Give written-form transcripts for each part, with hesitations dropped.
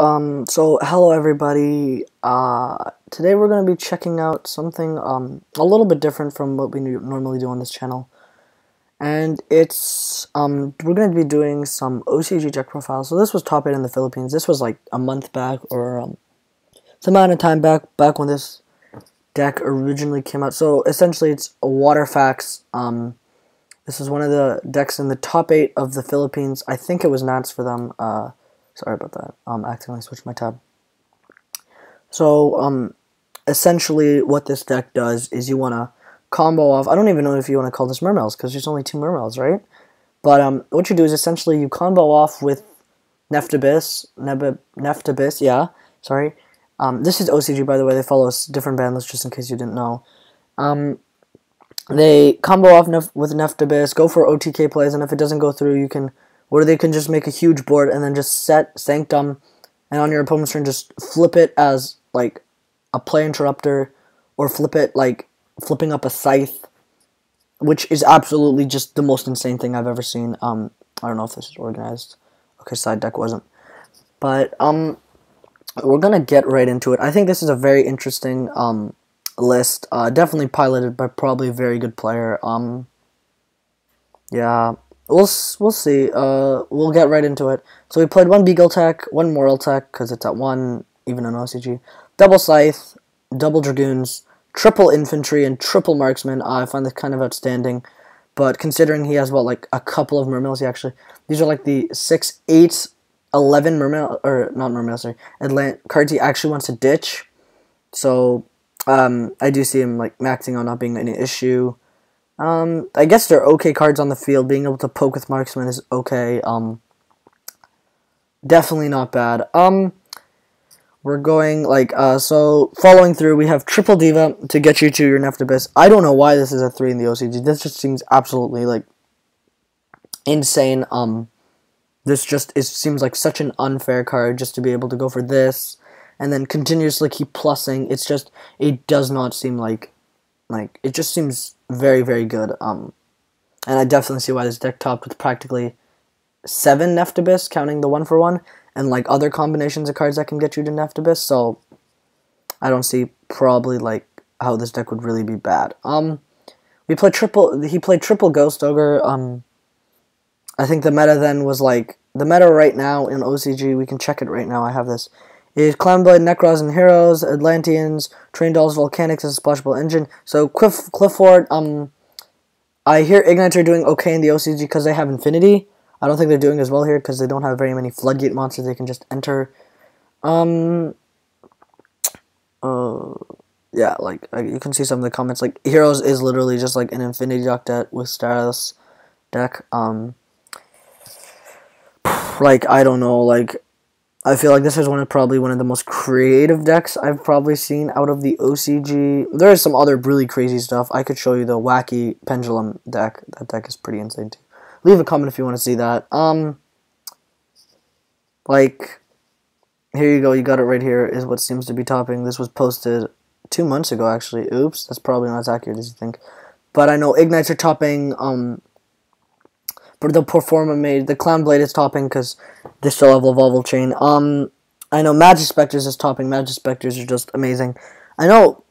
So hello everybody. Today we're going to be checking out something a little bit different from what we normally do on this channel. And it's we're going to be doing some OCG deck profiles. So this was top 8 in the Philippines. This was like a month back or some amount of time back when this deck originally came out. So essentially it's a Water Facts. This is one of the decks in the top 8 of the Philippines. I think it was Nats for them. Sorry about that. Accidentally switched my tab. So, essentially what this deck does is you want to combo off, I don't even know if you want to call this Mermails, because there's only 2 Mermails, right? But, what you do is essentially you combo off with Neftabyss, yeah, sorry. This is OCG, by the way, they follow a different ban list, just in case you didn't know. They combo off with Neftabyss, go for OTK plays, and if it doesn't go through, you can... Or they can just make a huge board and then just set Sanctum, and on your opponent's turn just flip it as, like, a play interrupter, or flip it, like, flipping up a Scythe, which is absolutely just the most insane thing I've ever seen. I don't know if this is organized. Okay, side deck wasn't. But, we're gonna get right into it. I think this is a very interesting, list. Definitely piloted by probably a very good player. Yeah. We'll see. We'll get right into it. So we played 1 Beagle Tech, 1 Moral Tech, because it's at 1, even in OCG. Double Scythe, double Dragoons, triple Infantry, and triple Marksman. I find this kind of outstanding. But considering he has, what, like, a couple of Mermails, these are like the 6, 8, 11 Mermail, or not Mermail, sorry, cards he actually wants to ditch. So, I do see him, like, maxing on not being any issue. I guess they're okay cards on the field. Being able to poke with Marksman is okay. Definitely not bad. We're going, like, so, following through, we have Triple Diva to get you to your Neftabyss. I don't know why this is a 3 in the OCG. This just seems absolutely, like, insane. It seems like such an unfair card just to be able to go for this, and then continuously keep plussing. It's just, it does not seem like, it just seems very, very good. And I definitely see why this deck topped with practically 7 Neftabyss, counting the 1-for-1, and like other combinations of cards that can get you to Neftabyss. So I don't see probably like how this deck would really be bad. He played triple Ghost Ogre. I think the meta then was like the meta right now in OCG. We can check it right now. I have this. Is Clownblade, Necros, and Heroes, Atlanteans, Train Dolls, Volcanics as a splashable engine. So Clifford, I hear Ignites are doing okay in the OCG because they have Infinity. I don't think they're doing as well here because they don't have very many Floodgate monsters they can just enter. Yeah, like you can see some of the comments. Like Heroes is literally just like an Infinity deck with Status deck. Like I don't know, like. I feel like this is probably one of the most creative decks I've probably seen out of the OCG. There is some other really crazy stuff. I could show you the wacky Pendulum deck. That deck is pretty insane too. Leave a comment if you want to see that. Like, here you go. You got it right here is what seems to be topping. This was posted 2 months ago, actually. Oops, that's probably not as accurate as you think. But I know Ignites are topping, but the Performa made, the Clownblade is topping because they still have Volval Chain. I know Magic Spectres is topping. Magic Spectres are just amazing. I know,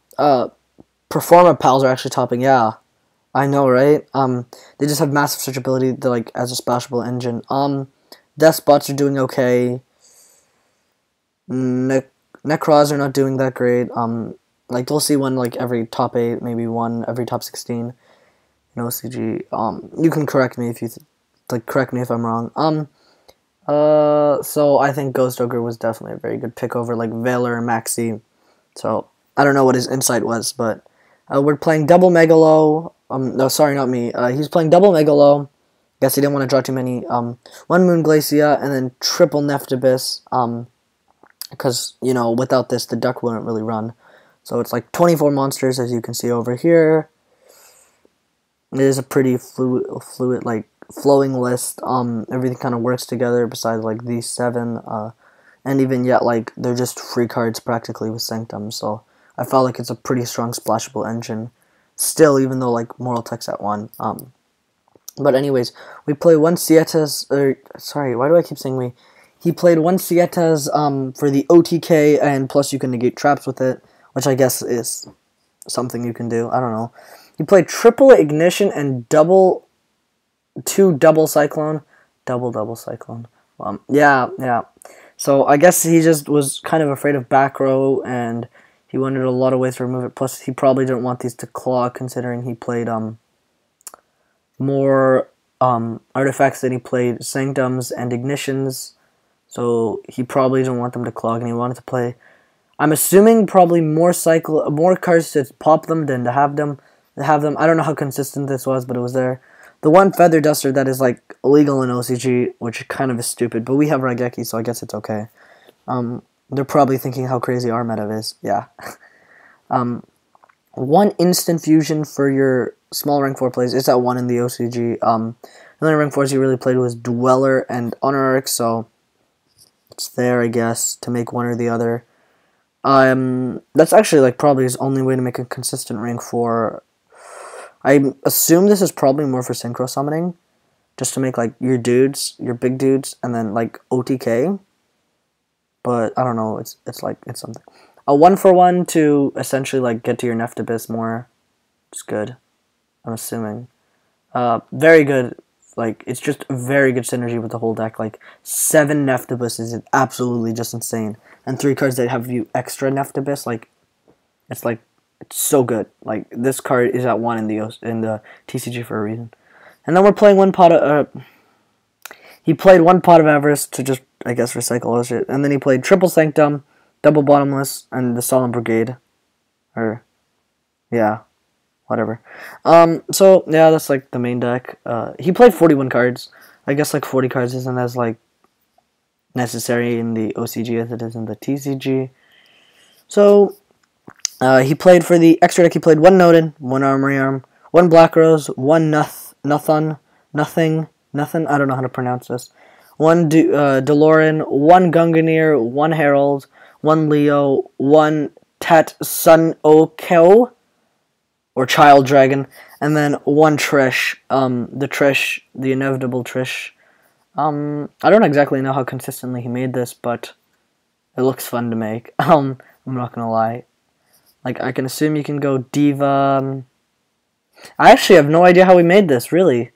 Performa Pals are actually topping, yeah. I know, right? They just have massive searchability, like, as a splashable engine. Deathspots are doing okay. Necros are not doing that great. Like, you'll see one, like, every top 8, maybe one every top 16 in OCG. You can correct me if you... correct me if I'm wrong. So I think Ghost Ogre was definitely a very good pick over, like, Valor and Maxi. So, I don't know what his insight was, but, we're playing double Megalo. No, sorry, not me. He's playing double Megalo. Guess he didn't want to draw too many. 1 Moon Glacia, and then triple Neftabyss. Because, you know, without this, the deck wouldn't really run. So it's like 24 monsters, as you can see over here. It is a pretty fluid, like, flowing list. Everything kind of works together besides like these 7, and even yet like they're just free cards practically with Sanctum. So I felt like it's a pretty strong splashable engine still, even though like Moral Tech's at 1. But anyways, we play 1 Cietas, or sorry, why do I keep saying we? He played one Sietas for the OTK, and plus you can negate traps with it, which I guess is something you can do. I don't know. He played triple ignition and two double cyclone. Double cyclone. Yeah. So I guess he just was kind of afraid of back row, and he wanted a lot of ways to remove it. Plus, he probably didn't want these to clog, considering he played more artifacts than he played sanctums and ignitions. So he probably didn't want them to clog, and he wanted to play, I'm assuming, probably more cards to pop them than to have them. I don't know how consistent this was, but it was there. The one feather duster that is like illegal in OCG, which kind of is stupid, but we have Raigeki, so I guess it's okay. They're probably thinking how crazy our meta is. Yeah. One instant fusion for your small rank 4 plays. It's at 1 in the OCG. The only rank 4s he really played was Dweller and Honoric, so it's there, I guess, to make one or the other. That's actually like probably his only way to make a consistent rank 4. I assume this is probably more for synchro summoning, just to make like your dudes, your big dudes, and then like OTK. But I don't know. It's something. A 1-for-1 to essentially like get to your Nephthibis more. It's good. I'm assuming. Very good. Like, it's just very good synergy with the whole deck. Like, 7 Nephthibis is absolutely just insane. And 3 cards that have you extra Nephthibis, it's so good. Like, this card is at 1 in the TCG for a reason. And then we're playing one pot of... he played one Pot of Avarice to just, I guess, recycle all shit. And then he played Triple Sanctum, Double Bottomless, and the Solemn Brigade. Yeah. Whatever. So, yeah, that's, like, the main deck. He played 41 cards. I guess, like, 40 cards isn't as, like, necessary in the OCG as it is in the TCG. So, he played for the extra deck. He played 1 Nodin, 1 Armory Arm, 1 Black Rose, 1 Nothing. I don't know how to pronounce this. 1 Delorean, 1 Gunganir, 1 Herald, 1 Leo, 1 Tat Sun Okeo, or Child Dragon, and then 1 Trish. The inevitable Trish. I don't exactly know how consistently he made this, but it looks fun to make. I'm not gonna lie. Like, I can assume you can go Diva. I actually have no idea how he made this, really.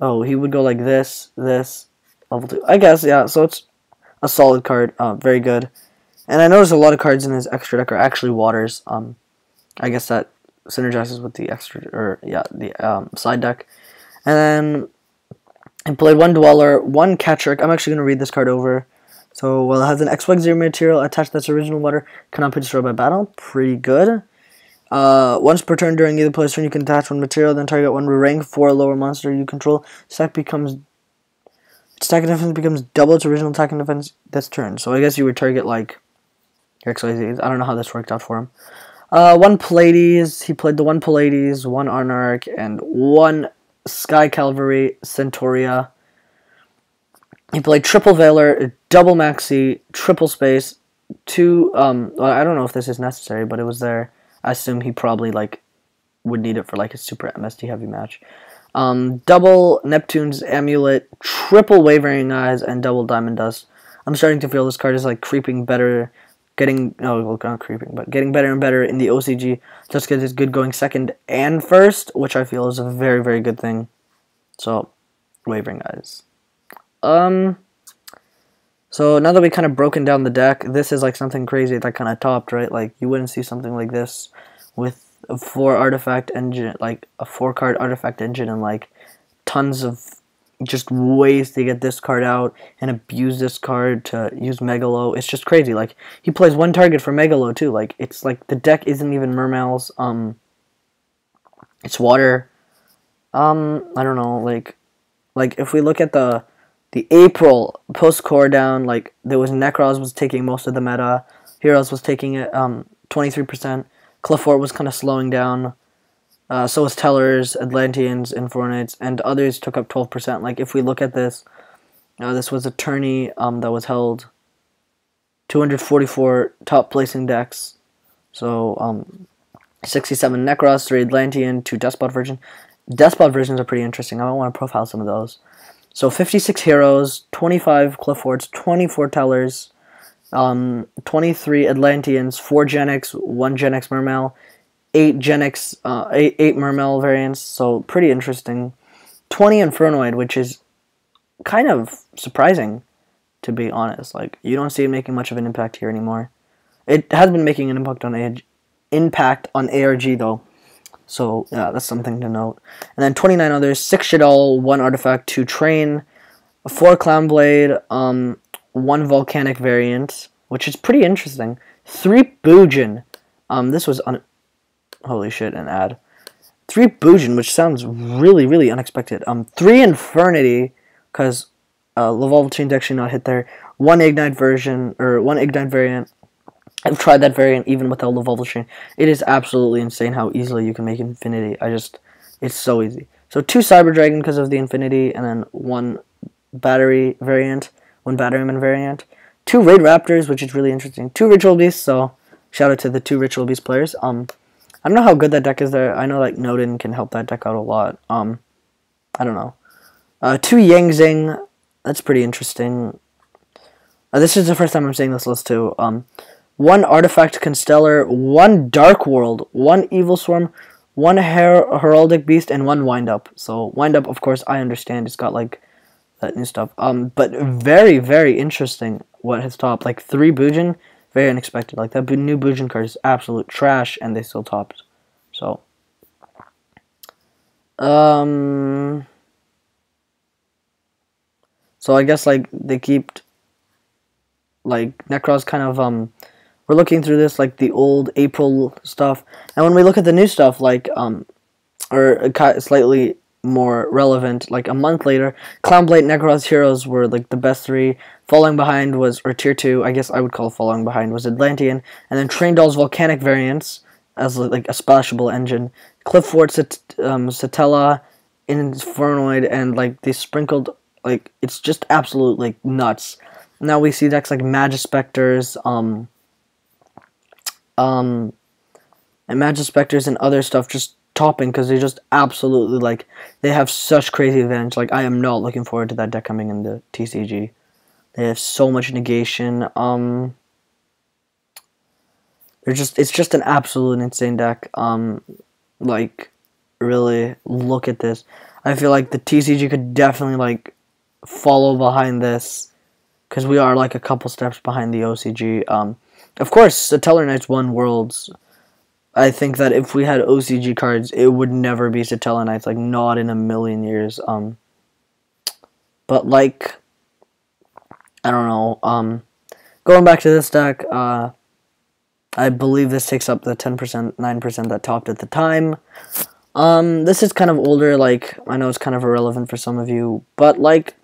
Oh, he would go like this, level 2. I guess, yeah, so it's a solid card. Very good. And I noticed a lot of cards in his extra deck are actually waters. I guess that synergizes with the side deck. And then I played 1 Dweller, 1 Catcherick. I'm actually going to read this card over. So, while it has an XY0 material attached to its original water, cannot be destroyed by battle. Pretty good. Once per turn during either player's turn, you can attach 1 material, then target 1 rank 4 lower monster you control. Its attack and defense becomes double its original attack and defense this turn. So, I guess you would target, like, your XYZs. I don't know how this worked out for him. 1 Pallades. He played the 1 Pallades, 1 Arnarch, and 1 Sky Cavalry Centauria. He played Triple Veiler, Double Maxi, Triple Space, 2, well, I don't know if this is necessary, but it was there. I assume he probably, like, would need it for, like, a super MST heavy match. Double Neptune's Amulet, Triple Wavering Eyes, and Double Diamond Dust. I'm starting to feel this card is, like, creeping better, not creeping, but getting better and better in the OCG, just because it's good going second and first, which I feel is a very, very good thing. So, Wavering Eyes. So now that we kind of broken down the deck, this is like something crazy that kind of topped, right? Like, you wouldn't see something like this with a 4 artifact engine, like a 4-card artifact engine, and like tons of just ways to get this card out and abuse this card to use Megalo. It's just crazy. Like, he plays 1 target for Megalo too. Like, it's like the deck isn't even Mermail's. It's water. I don't know. Like if we look at the April post-core down, like, there was Necros was taking most of the meta, Heroes was taking it 23%, Clefort was kind of slowing down, so was Tellers, Atlanteans, Infernates, and others took up 12%. Like, if we look at this, this was a tourney that was held, 244 top placing decks, so 67 Necros, 3 Atlantean, 2 Despot versions. Despot versions are pretty interesting. I want to profile some of those. So 56 heroes, 25 cliff forts, 24 tellers, 23 Atlanteans, 4 Gen-X, 1 Gen-X Mermail, 8 Gen-X, 8 Mermail variants, so pretty interesting. 20 Infernoid, which is kind of surprising, to be honest. Like, you don't see it making much of an impact here anymore. It has been making an impact on ARG, though. So, yeah, that's something to note. And then 29 others, 6 Shaddoll, 1 Artifact, 2 Train, 4 Clownblade, 1 Volcanic variant, which is pretty interesting. 3 Boojin. This was holy shit, an ad. 3 Boojin, which sounds really, really unexpected. 3 Infernity, because Laval Chain's actually not hit there. 1 Ignite version, or 1 Ignite variant. I've tried that variant even without Laval Chain. It is absolutely insane how easily you can make Infinity. It's so easy. So 2 Cyber Dragon because of the Infinity, and then 1 Battery variant, 1 Batteryman variant. 2 Raid Raptors, which is really interesting. 2 Ritual Beasts, so shout out to the 2 Ritual Beast players. I don't know how good that deck is there. I know like Nodin can help that deck out a lot. I don't know. 2 Yang Zing, that's pretty interesting. This is the first time I'm seeing this list too. 1 Artifact Constellar, 1 Dark World, 1 Evil Swarm, 1 Heraldic Beast, and 1 Wind Up. So Wind Up, of course, I understand. It's got like that new stuff. But very, very interesting what has topped. Like 3 Boojin, very unexpected. Like that new Boojin card is absolute trash, and they still topped. So, so I guess like they keep like Necros kind of we're looking through this like the old April stuff, and when we look at the new stuff, like or slightly more relevant, like a month later, Clownblade Necros heroes were like the best 3. Following behind was, or tier 2, I guess I would call following behind, was Atlantean, and then Train Doll's Volcanic variants as like a splashable engine, Cliff Fort, Satella, Infernoid, and like they sprinkled, like it's just absolute like nuts. Now we see decks like Magispectors, and Magispectors and other stuff just topping because they just absolutely like they have such crazy advantage. Like I am not looking forward to that deck coming in the TCG. They have so much negation. It's just an absolute insane deck. Like really look at this. I feel like the TCG could definitely like follow behind this because we are like a couple steps behind the OCG. Of course, Satellar Knights won Worlds. I think that if we had OCG cards, it would never be Satellar Knights, like not in a million years. But like, I don't know. Going back to this deck, I believe this takes up the 10%, 9% that topped at the time. This is kind of older. Like I know it's kind of irrelevant for some of you, but like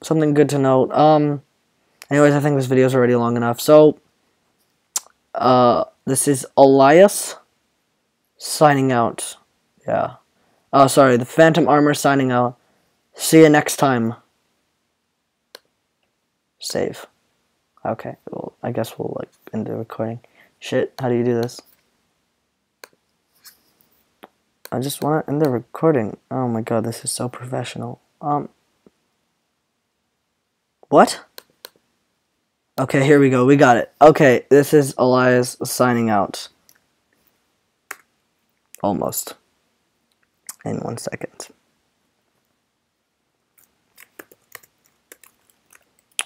something good to note. Anyways, I think this video is already long enough. So, this is Elias signing out. Yeah. Oh, sorry. The Phantom Armor signing out. See you next time. Save. Okay. Well, I guess we'll like end the recording. Shit. How do you do this? I just want to end the recording. Oh my god, this is so professional. What? Okay, here we go. We got it. Okay, this is Elias signing out. Almost. In 1 second.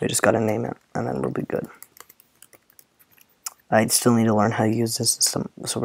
We just gotta name it, and then we'll be good. I still need to learn how to use this system. So